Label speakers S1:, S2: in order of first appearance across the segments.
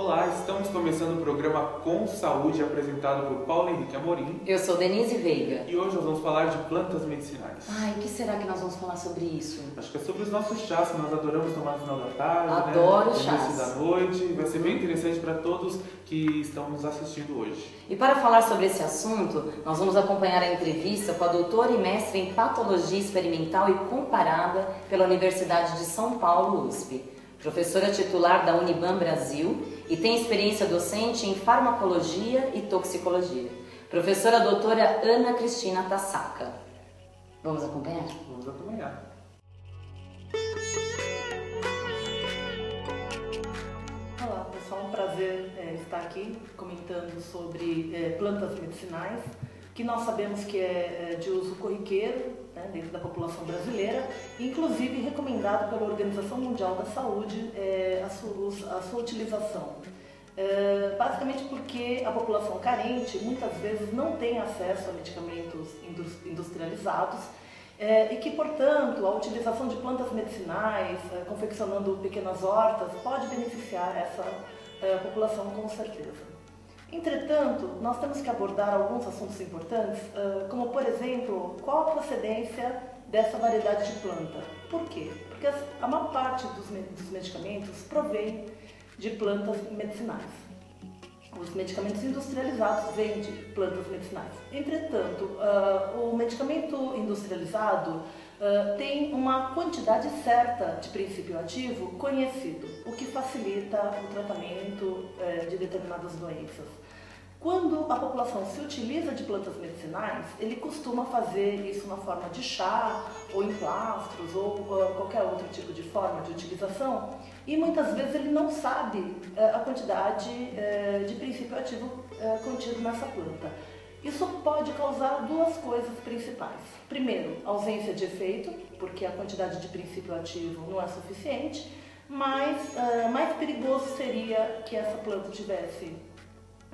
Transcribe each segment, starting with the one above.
S1: Olá, estamos começando o programa Com Saúde, apresentado por Paulo Henrique Amorim.
S2: Eu sou Denise Veiga.
S1: E hoje nós vamos falar de plantas medicinais.
S2: Ai, o que será que nós vamos falar sobre isso?
S1: Acho que é sobre os nossos chás, que nós adoramos tomar no final da tarde,
S2: Adoro
S1: né?
S2: chás.
S1: No início da noite. Vai ser bem interessante para todos que estão nos assistindo hoje.
S2: E para falar sobre esse assunto, nós vamos acompanhar a entrevista com a doutora e mestre em Patologia Experimental e Comparada pela Universidade de São Paulo, USP. Professora titular da Uniban Brasil e tem experiência docente em farmacologia e toxicologia. Professora doutora Ana Cristina Tassaca. Vamos acompanhar?
S1: Vamos acompanhar.
S3: Olá pessoal, um prazer estar aqui comentando sobre plantas medicinais, que nós sabemos que é de uso corriqueiro, né, dentro da população brasileira, inclusive recomendado pela Organização Mundial da Saúde a sua utilização. Basicamente porque a população carente muitas vezes não tem acesso a medicamentos industrializados e que, portanto, a utilização de plantas medicinais, confeccionando pequenas hortas, pode beneficiar essa população com certeza. Entretanto, nós temos que abordar alguns assuntos importantes, como, por exemplo, qual a procedência dessa variedade de planta. Por quê? Porque a maior parte dos medicamentos provém de plantas medicinais. Os medicamentos industrializados vêm de plantas medicinais. Entretanto, o medicamento industrializado tem uma quantidade certa de princípio ativo conhecido, o que facilita o tratamento de determinadas doenças. Quando a população se utiliza de plantas medicinais, ele costuma fazer isso na forma de chá, ou em plastros, ou qualquer outro tipo de forma de utilização, e muitas vezes ele não sabe a quantidade de princípio ativo contido nessa planta. Isso pode causar duas coisas principais. Primeiro, ausência de efeito, porque a quantidade de princípio ativo não é suficiente, mas mais perigoso seria que essa planta tivesse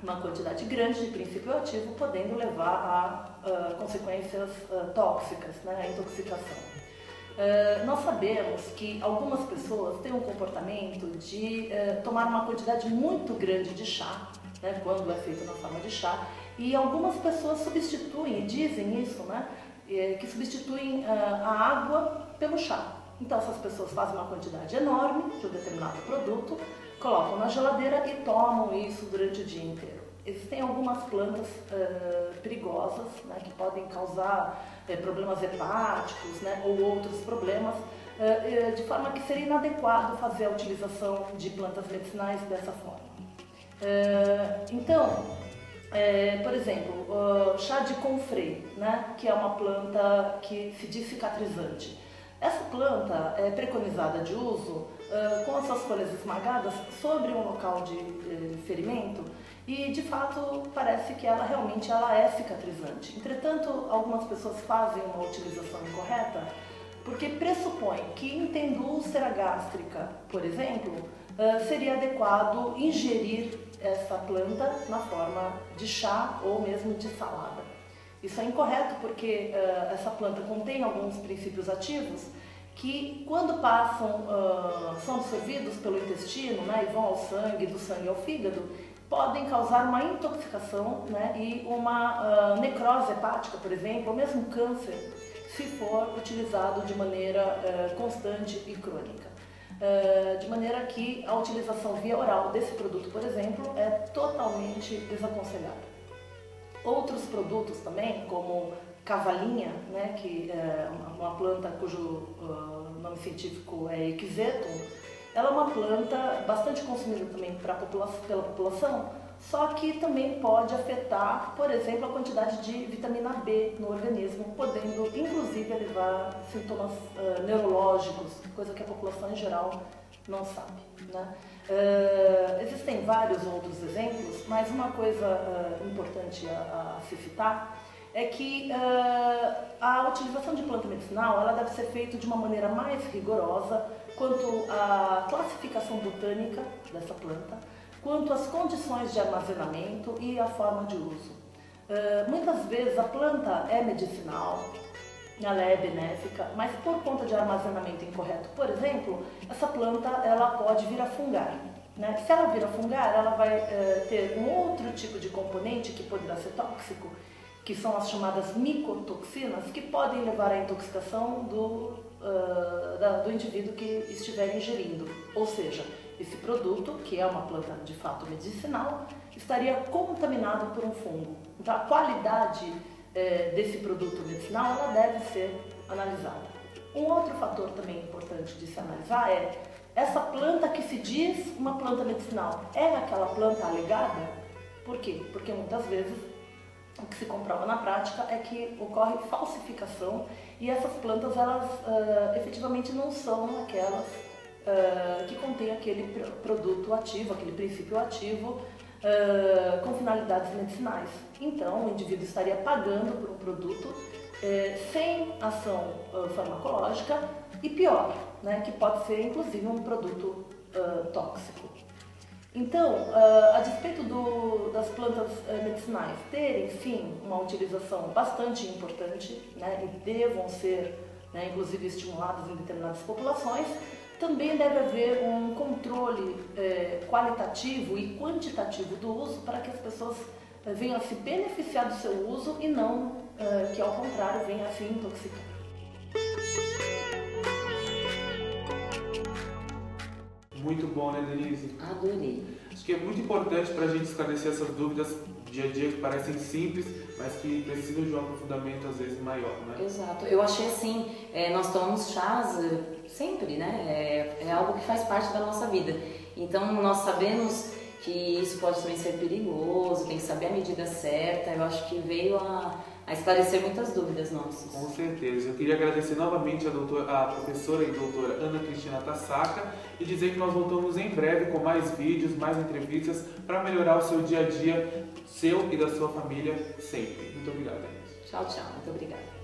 S3: uma quantidade grande de princípio ativo, podendo levar a consequências tóxicas, né, a intoxicação. Nós sabemos que algumas pessoas têm um comportamento de tomar uma quantidade muito grande de chá, né, quando é feito na forma de chá, e algumas pessoas substituem, e dizem isso, né, que substituem a água pelo chá. Então essas pessoas fazem uma quantidade enorme de um determinado produto, colocam na geladeira e tomam isso durante o dia inteiro. Existem algumas plantas perigosas, né, que podem causar problemas hepáticos, né, ou outros problemas, de forma que seria inadequado fazer a utilização de plantas medicinais dessa forma. Então, por exemplo, chá de confrei, né, que é uma planta que se diz cicatrizante. Essa planta é preconizada de uso com as suas folhas esmagadas sobre um local de ferimento e, de fato, parece que ela realmente é cicatrizante. Entretanto, algumas pessoas fazem uma utilização incorreta porque pressupõem que em tendo úlcera gástrica, por exemplo, seria adequado ingerir essa planta na forma de chá ou mesmo de salada. Isso é incorreto porque essa planta contém alguns princípios ativos que, quando passam, são absorvidos pelo intestino, né, e vão ao sangue, do sangue ao fígado, podem causar uma intoxicação, né, e uma necrose hepática, por exemplo, ou mesmo câncer, se for utilizado de maneira constante e crônica. De maneira que a utilização via oral desse produto, por exemplo, é totalmente desaconselhada. Outros produtos também, como cavalinha, né, que é uma planta cujo nome científico é Equisetum, ela é uma planta bastante consumida também pela população, só que também pode afetar, por exemplo, a quantidade de vitamina B no organismo, podendo inclusive levar sintomas neurológicos, coisa que a população em geral não sabe, né? Existem vários outros exemplos, mas uma coisa importante a se citar é que a utilização de planta medicinal ela deve ser feita de uma maneira mais rigorosa quanto à classificação botânica dessa planta, quanto às condições de armazenamento e a forma de uso. Muitas vezes a planta é medicinal, ela é benéfica, mas por conta de armazenamento incorreto, por exemplo, essa planta ela pode vir a fungar. né? Se ela vir a fungar, ela vai ter um outro tipo de componente que poderá ser tóxico, que são as chamadas micotoxinas, que podem levar à intoxicação do indivíduo que estiver ingerindo. Ou seja, esse produto, que é uma planta de fato medicinal, estaria contaminado por um fungo. Então, a qualidade desse produto medicinal ela deve ser analisada. Um outro fator também importante de se analisar é essa planta que se diz uma planta medicinal, é aquela planta alegada? Por quê? Porque muitas vezes o que se comprova na prática é que ocorre falsificação e essas plantas elas efetivamente não são aquelas que contêm aquele produto ativo, aquele princípio ativo com finalidades medicinais. Então o indivíduo estaria pagando por um produto sem ação farmacológica e pior, né, que pode ser inclusive um produto tóxico. Então, a despeito das plantas medicinais terem sim uma utilização bastante importante, né, e devam ser, né, inclusive estimuladas em determinadas populações, também deve haver um controle qualitativo e quantitativo do uso para que as pessoas venham a se beneficiar do seu uso e não que ao contrário venha a se intoxicar.
S1: Muito bom, né, Denise?
S2: Adorei.
S1: Acho que é muito importante para a gente esclarecer essas dúvidas dia a dia que parecem simples, mas que precisam de um aprofundamento às vezes maior, né?
S2: Exato. Eu achei assim, nós tomamos chás sempre, né? É algo que faz parte da nossa vida. Então nós sabemos que isso pode também ser perigoso, tem que saber a medida certa. Eu acho que veio a esclarecer muitas dúvidas nossas.
S1: Com certeza. Eu queria agradecer novamente a professora e doutora Ana Cristina Tassaca e dizer que nós voltamos em breve com mais vídeos, mais entrevistas para melhorar o seu dia a dia, seu e da sua família sempre. Muito obrigado, Denise.
S2: Tchau, tchau. Muito obrigada.